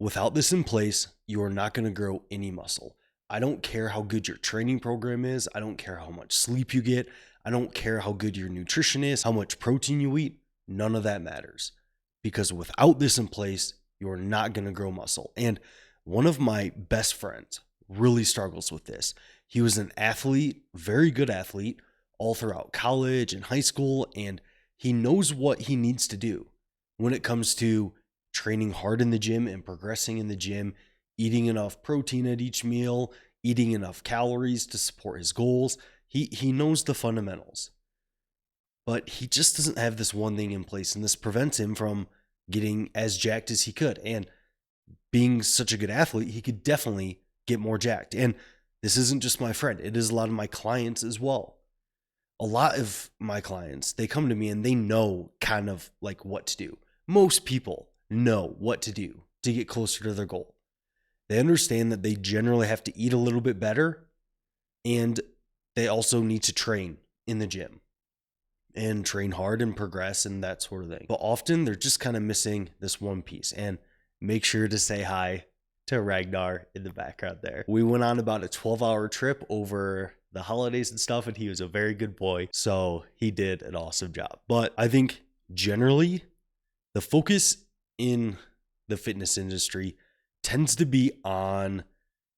Without this in place, you are not going to grow any muscle. I don't care how good your training program is. I don't care how much sleep you get. I don't care how good your nutrition is, how much protein you eat. None of that matters because without this in place, you're not going to grow muscle. And one of my best friends really struggles with this. He was an athlete, very good athlete, all throughout college and high school, and he knows what he needs to do when it comes to training hard in the gym and progressing in the gym, eating enough protein at each meal, eating enough calories to support his goals. He knows the fundamentals, but he just doesn't have this one thing in place, and this prevents him from getting as jacked as he could. And being such a good athlete, he could definitely get more jacked. And this isn't just my friend, it is a lot of my clients as well. A lot of my clients, they come to me and they know kind of like what to do. Most people know what to do to get closer to their goal. They understand that they generally have to eat a little bit better, and they also need to train in the gym and train hard and progress and that sort of thing. But often they're just kind of missing this one piece. And make sure to say hi to Ragnar in the background there. We went on about a 12-hour trip over the holidays and stuff, and he was a very good boy. So he did an awesome job. But I think generally the focus in the fitness industry tends to be on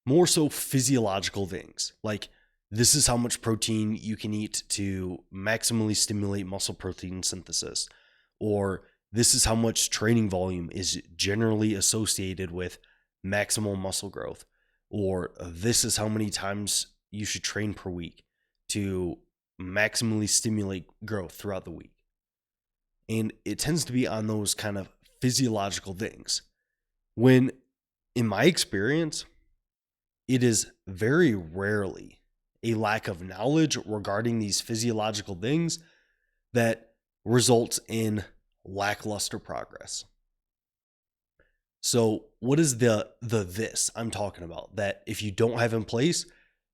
more so physiological things. Like, this is how much protein you can eat to maximally stimulate muscle protein synthesis, or this is how much training volume is generally associated with maximal muscle growth, or this is how many times you should train per week to maximally stimulate growth throughout the week. And it tends to be on those kind of physiological things. When, in my experience, it is very rarely a lack of knowledge regarding these physiological things that results in lackluster progress. So what is the this I'm talking about that if you don't have in place,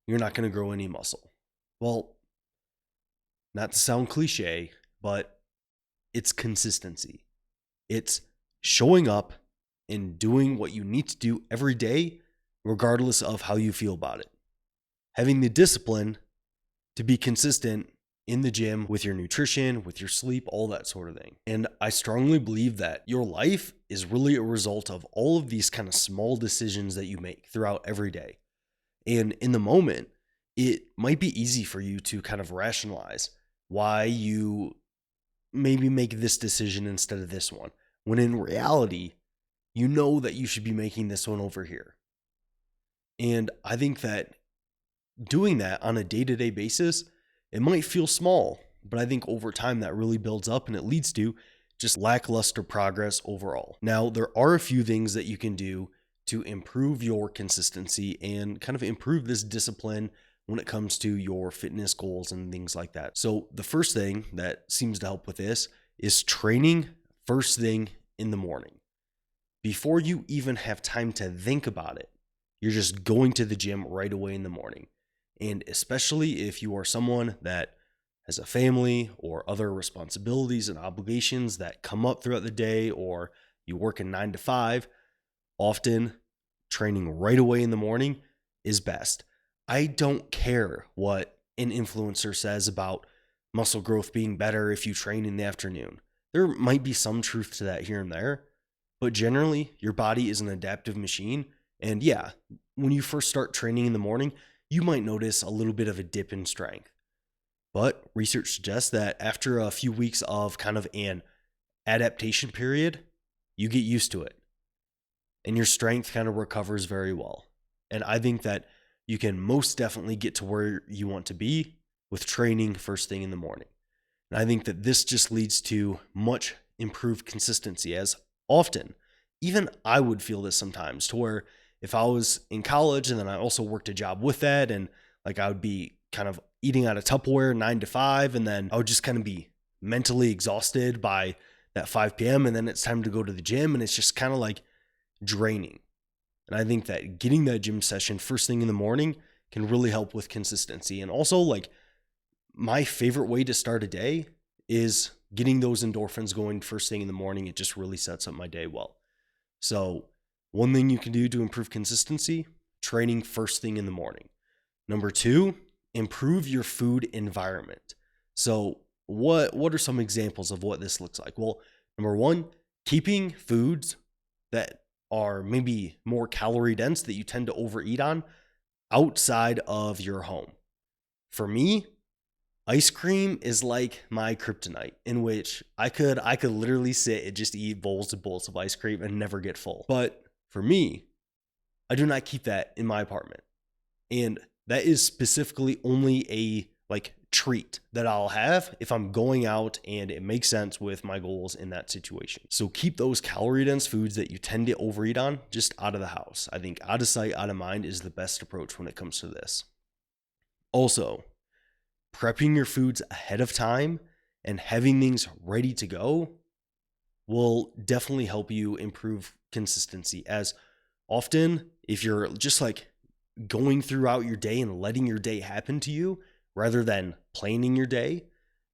you're not going to grow any muscle? Well, not to sound cliche, but it's consistency. It's showing up and doing what you need to do every day, regardless of how you feel about it. Having the discipline to be consistent in the gym with your nutrition, with your sleep, all that sort of thing. And I strongly believe that your life is really a result of all of these kind of small decisions that you make throughout every day. And in the moment, it might be easy for you to kind of rationalize why you maybe make this decision instead of this one, when in reality, you know that you should be making this one over here. And I think that doing that on a day-to-day basis, it might feel small, but I think over time that really builds up and it leads to just lackluster progress overall. Now, there are a few things that you can do to improve your consistency and kind of improve this discipline when it comes to your fitness goals and things like that. So the first thing that seems to help with this is training first thing in the morning. Before you even have time to think about it, you're just going to the gym right away in the morning. And especially if you are someone that has a family or other responsibilities and obligations that come up throughout the day, or you work a 9 to 5, often training right away in the morning is best. I don't care what an influencer says about muscle growth being better if you train in the afternoon. There might be some truth to that here and there, but generally your body is an adaptive machine. And yeah, when you first start training in the morning, you might notice a little bit of a dip in strength. But research suggests that after a few weeks of kind of an adaptation period, you get used to it and your strength kind of recovers very well. And I think that you can most definitely get to where you want to be with training first thing in the morning. And I think that this just leads to much improved consistency, as often, even I would feel this sometimes, to where if I was in college and then I also worked a job with that, and like I would be kind of eating out of Tupperware 9 to 5, and then I would just kind of be mentally exhausted by that 5 p.m. and then it's time to go to the gym, and it's just kind of like draining. And I think that getting that gym session first thing in the morning can really help with consistency. And also, like, my favorite way to start a day is getting those endorphins going first thing in the morning. It just really sets up my day well. So One thing you can do to improve consistency, training first thing in the morning. Number two, improve your food environment. So what are some examples of what this looks like? Well, number one, keeping foods that are maybe more calorie dense that you tend to overeat on outside of your home. For me, ice cream is like my kryptonite, in which I could literally sit and just eat bowls and bowls of ice cream and never get full. But for me, I do not keep that in my apartment. And that is specifically only a treat that I'll have if I'm going out and it makes sense with my goals in that situation. So keep those calorie dense foods that you tend to overeat on just out of the house. I think out of sight, out of mind is the best approach when it comes to this. Also, prepping your foods ahead of time and having things ready to go will definitely help you improve consistency. As often, if you're just going throughout your day and letting your day happen to you rather than planning your day,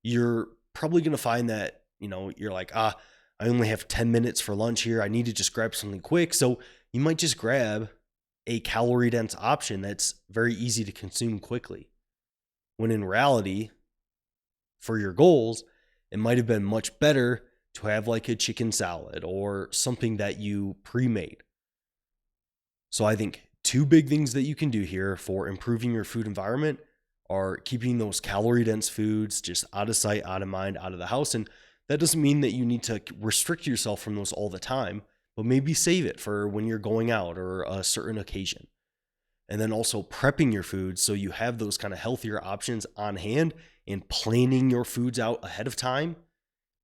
you're probably going to find that, you're like, I only have 10 minutes for lunch here. I need to just grab something quick. So you might just grab a calorie dense option that's very easy to consume quickly. When in reality, for your goals, it might have been much better to have a chicken salad or something that you pre-made. So I think two big things that you can do here for improving your food environment are keeping those calorie dense foods just out of sight, out of mind, out of the house. And that doesn't mean that you need to restrict yourself from those all the time, but maybe save it for when you're going out or a certain occasion. And then also prepping your foods so you have those kind of healthier options on hand, and planning your foods out ahead of time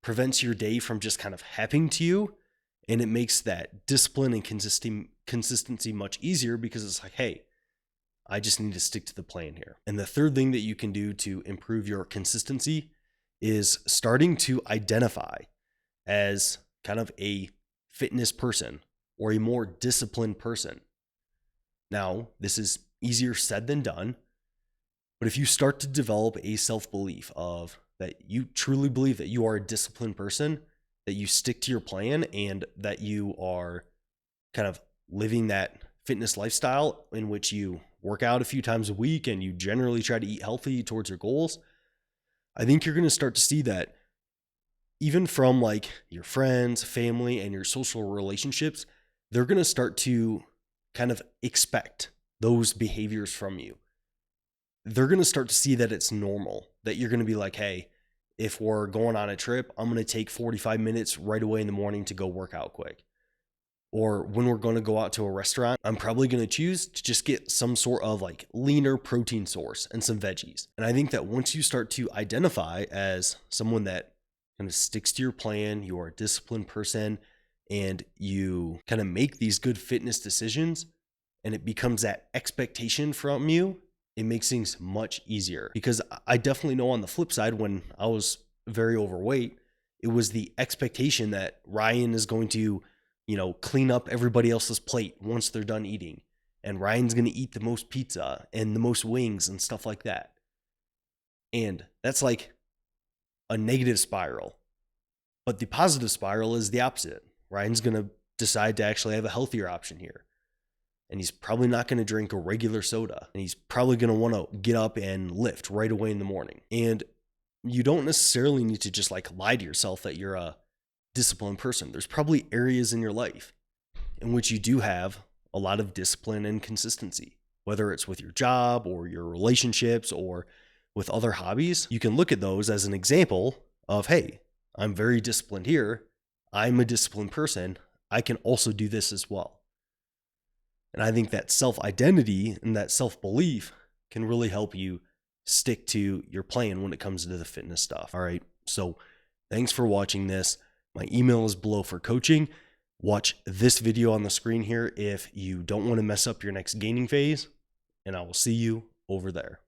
prevents your day from just kind of happening to you. And it makes that discipline and consistency much easier because it's like, hey, I just need to stick to the plan here. And the third thing that you can do to improve your consistency is starting to identify as kind of a fitness person or a more disciplined person. Now, this is easier said than done, but if you start to develop a self-belief of that you truly believe that you are a disciplined person, that you stick to your plan, and that you are kind of living that fitness lifestyle in which you work out a few times a week and you generally try to eat healthy towards your goals, I think you're going to start to see that even from your friends, family, and your social relationships, they're going to start to kind of expect those behaviors from you. They're going to start to see that it's normal, that you're going to be like, hey, if we're going on a trip, I'm going to take 45 minutes right away in the morning to go work out quick. Or when we're going to go out to a restaurant, I'm probably going to choose to just get some sort of leaner protein source and some veggies. And I think that once you start to identify as someone that kind of sticks to your plan, you're a disciplined person, and you kind of make these good fitness decisions, and it becomes that expectation from you, it makes things much easier. Because I definitely know on the flip side, when I was very overweight, it was the expectation that Ryan is going to clean up everybody else's plate once they're done eating. And Ryan's going to eat the most pizza and the most wings and stuff like that. And that's a negative spiral. But the positive spiral is the opposite. Ryan's going to decide to actually have a healthier option here. And he's probably not going to drink a regular soda. And he's probably going to want to get up and lift right away in the morning. And you don't necessarily need to just lie to yourself that you're a disciplined person. There's probably areas in your life in which you do have a lot of discipline and consistency, whether it's with your job or your relationships or with other hobbies. You can look at those as an example of, hey, I'm very disciplined here. I'm a disciplined person. I can also do this as well. And I think that self-identity and that self-belief can really help you stick to your plan when it comes to the fitness stuff. All right. So thanks for watching this. My email is below for coaching. Watch this video on the screen here if you don't want to mess up your next gaining phase, and I will see you over there.